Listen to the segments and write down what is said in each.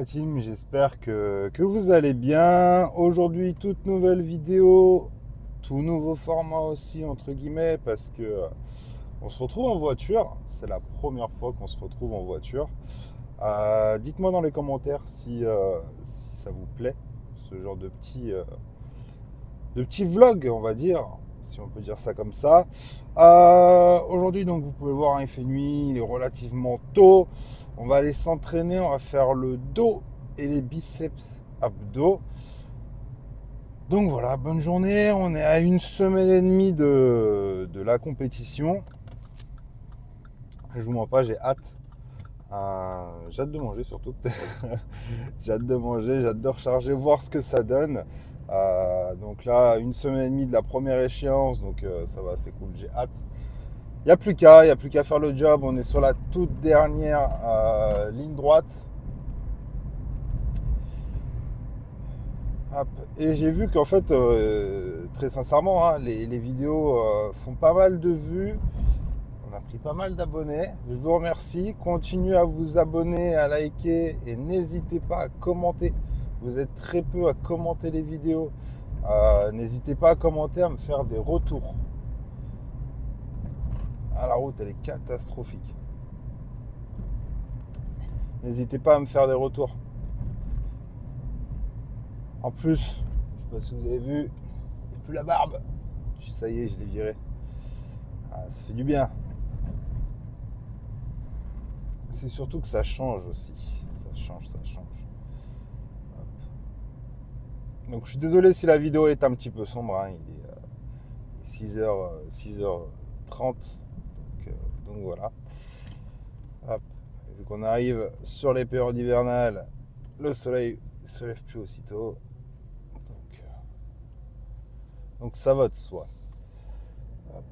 la team, j'espère que vous allez bien. Aujourd'hui, toute nouvelle vidéo, tout nouveau format aussi, entre guillemets, parce que on se retrouve en voiture. C'est la première fois qu'on se retrouve en voiture. Dites-moi dans les commentaires si ça vous plaît, ce genre de petit vlog, on va dire, si on peut dire ça comme ça. Aujourd'hui, donc, vous pouvez voir, il fait nuit, il est relativement tôt. On va aller s'entraîner, on va faire le dos et les biceps abdos. Donc voilà, bonne journée. On est à une semaine et demie de la compétition. Je vous mens pas, j'ai hâte. J'ai hâte de manger surtout. J'ai hâte de manger, j'ai hâte de recharger, voir ce que ça donne. Donc là, une semaine et demie de la première échéance, donc ça va, c'est cool, j'ai hâte. Il n'y a plus qu'à faire le job. On est sur la toute dernière ligne droite. Hop. Et j'ai vu qu'en fait, très sincèrement, hein, les vidéos font pas mal de vues. On a pris pas mal d'abonnés. Je vous remercie. Continuez à vous abonner, à liker et n'hésitez pas à commenter. Vous êtes très peu à commenter les vidéos. N'hésitez pas à commenter, à me faire des retours. La route, elle est catastrophique. N'hésitez pas à me faire des retours. En plus, je ne sais pas si vous avez vu, il n'y a plus la barbe. Ça y est, je l'ai viré. Ça fait du bien. C'est surtout que ça change aussi. Ça change. Hop. Donc je suis désolé si la vidéo est un petit peu sombre. Hein. Il est 6h30. Donc voilà. Hop. Vu qu'on arrive sur les périodes hivernales, le soleil ne se lève plus aussitôt. Donc ça va de soi. Hop.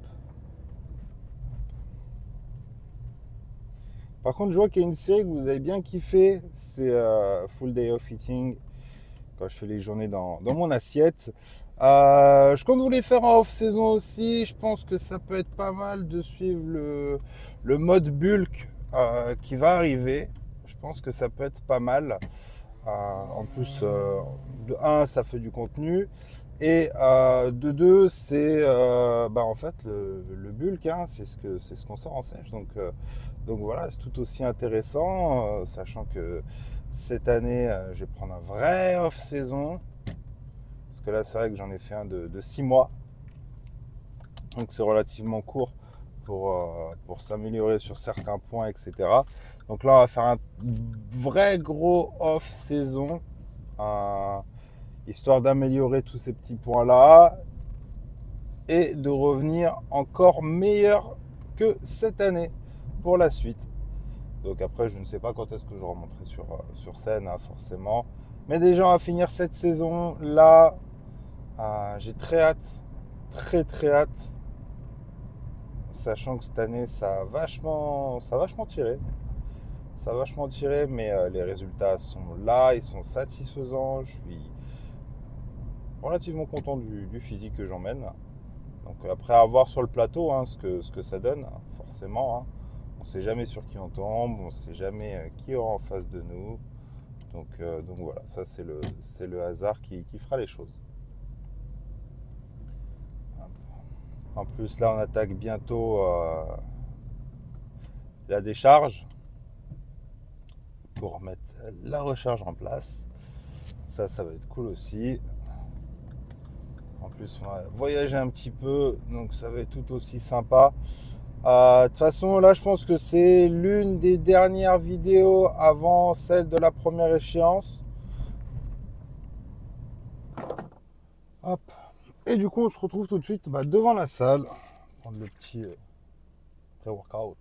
Par contre, je vois qu'il y a une série que vous avez bien kiffé. C'est Full Day of Eating. Quand je fais les journées dans mon assiette. Je compte vous les faire en off-saison aussi. Je pense que ça peut être pas mal de suivre le mode bulk qui va arriver. Je pense que ça peut être pas mal. En plus, de 1, ça fait du contenu. Et de 2, c'est en fait le bulk, hein, c'est ce qu'on sort en sèche. Donc voilà, c'est tout aussi intéressant, sachant que cette année, je vais prendre un vrai off-saison. Parce que là, c'est vrai que j'en ai fait un de 6 mois. Donc c'est relativement court pour s'améliorer sur certains points, etc. Donc là, on va faire un vrai gros off-saison. Histoire d'améliorer tous ces petits points-là et de revenir encore meilleur que cette année pour la suite. Donc après, je ne sais pas quand est-ce que je remonterai sur scène, hein, forcément. Mais déjà, on va finir cette saison-là. J'ai très hâte, très hâte. Sachant que cette année, ça a vachement tiré. Ça a vachement tiré, mais les résultats sont là, ils sont satisfaisants. Je suis relativement content du physique que j'emmène. Donc après, à voir sur le plateau, hein, ce que ça donne, forcément. Hein. On ne sait jamais sur qui on tombe, on ne sait jamais qui aura en face de nous. Donc voilà, ça c'est le hasard qui fera les choses. En plus, là, on attaque bientôt la décharge pour remettre la recharge en place. Ça va être cool aussi. En plus, on va voyager un petit peu, donc ça va être tout aussi sympa. De toute façon, là, je pense que c'est l'une des dernières vidéos avant celle de la première échéance. Hop. Et du coup, on se retrouve tout de suite devant la salle, prendre le petit pré-workout.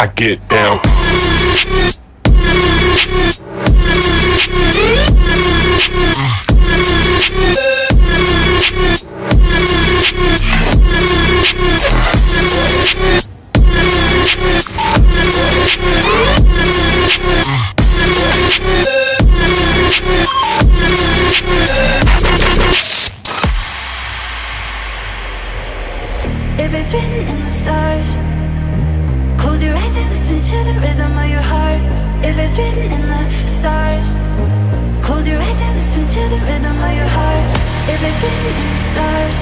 I get down. If it's written in the stars, close your eyes and listen to the rhythm of your heart. If it's written in the stars, close your eyes and listen to the rhythm of your heart. If it's written in the stars,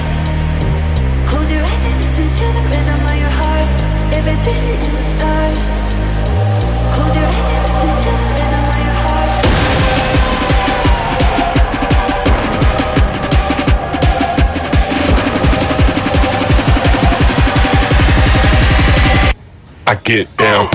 close your eyes and listen to the rhythm of your heart. If it's written in the stars, close your eyes and listen to the rhythm of your heart. I get down.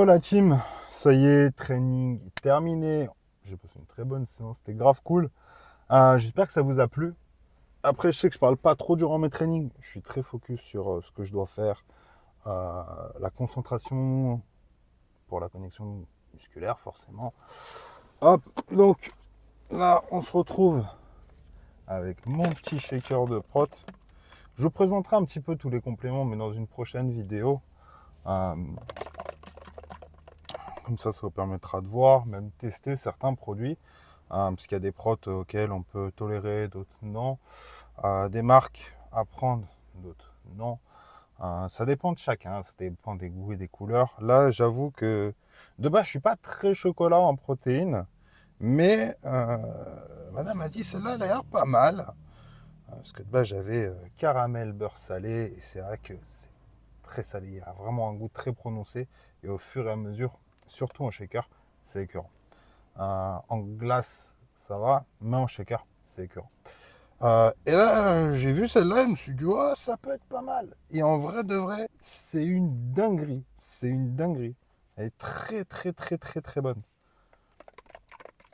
La team, ça y est, training terminé. J'ai passé une très bonne séance, c'était grave cool. J'espère que ça vous a plu. Après, je sais que je parle pas trop durant mes trainings. Je suis très focus sur ce que je dois faire. La concentration pour la connexion musculaire, forcément. Hop, donc là, on se retrouve avec mon petit shaker de prot. Je vous présenterai un petit peu tous les compléments, mais dans une prochaine vidéo. Comme ça vous permettra de voir, même tester certains produits. Parce qu'il y a des protes auxquels on peut tolérer, d'autres non. Des marques à prendre, d'autres non. Ça dépend de chacun, ça dépend des goûts et des couleurs. Là, j'avoue que de base, je suis pas très chocolat en protéines, mais madame m'a dit celle-là, elle a l'air pas mal. Parce que de base, j'avais caramel beurre salé, et c'est vrai que c'est très salé. Il y a vraiment un goût très prononcé, et au fur et à mesure, surtout en shaker, c'est écœurant. En glace, ça va, mais en shaker, c'est écœurant. Et là, j'ai vu celle-là, je me suis dit, oh, ça peut être pas mal. Et en vrai de vrai, c'est une dinguerie. C'est une dinguerie. Elle est très, très, très, très, très bonne.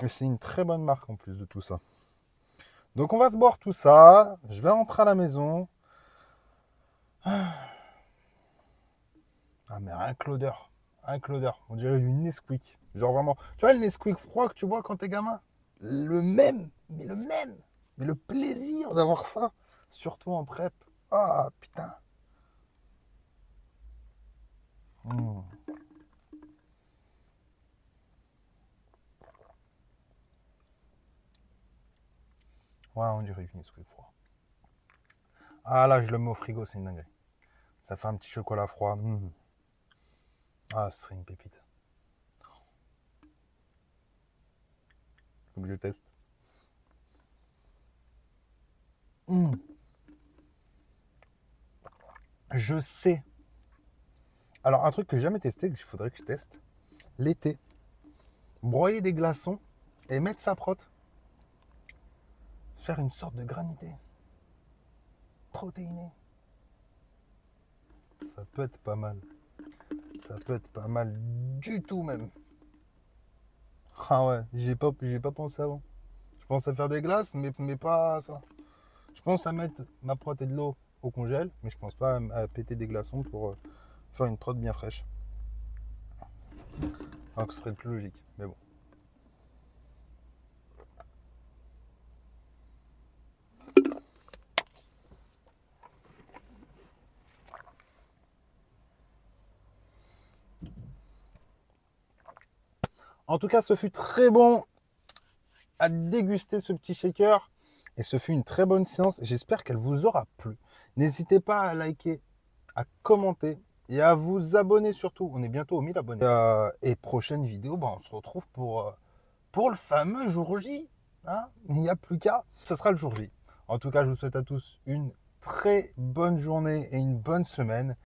Et c'est une très bonne marque en plus de tout ça. Donc, on va se boire tout ça. Je vais rentrer à la maison. Ah, mais rien que l'odeur. Rien que l'odeur. On dirait du Nesquik. Genre vraiment. Tu vois le Nesquik froid que tu bois quand t'es gamin? Le même. Mais le même. Mais le plaisir d'avoir ça, surtout en prep. Ah, putain. Ouais, on dirait du Nesquik froid. Ah là, je le mets au frigo, c'est une dinguerie. Ça fait un petit chocolat froid. Ah, ce serait une pépite. Donc je teste. Je sais. Alors, un truc que j'ai jamais testé, qu'il faudrait que je teste, l'été. Broyer des glaçons et mettre sa prot. Faire une sorte de granité. Protéiné. Ça peut être pas mal. Ça peut être pas mal du tout même. Ah ouais, j'ai pas pensé avant. Je pense à faire des glaces, mais pas ça. Je pense à mettre ma prot et de l'eau au congèle, mais je pense pas à péter des glaçons pour faire une prot bien fraîche. Alors que ce serait le plus logique, mais bon. En tout cas, ce fut très bon à déguster ce petit shaker. Et ce fut une très bonne séance. J'espère qu'elle vous aura plu. N'hésitez pas à liker, à commenter et à vous abonner surtout. On est bientôt aux 1000 abonnés. Et prochaine vidéo, on se retrouve pour le fameux jour J. Hein, il n'y a plus qu'à. Ce sera le jour J. En tout cas, je vous souhaite à tous une très bonne journée et une bonne semaine.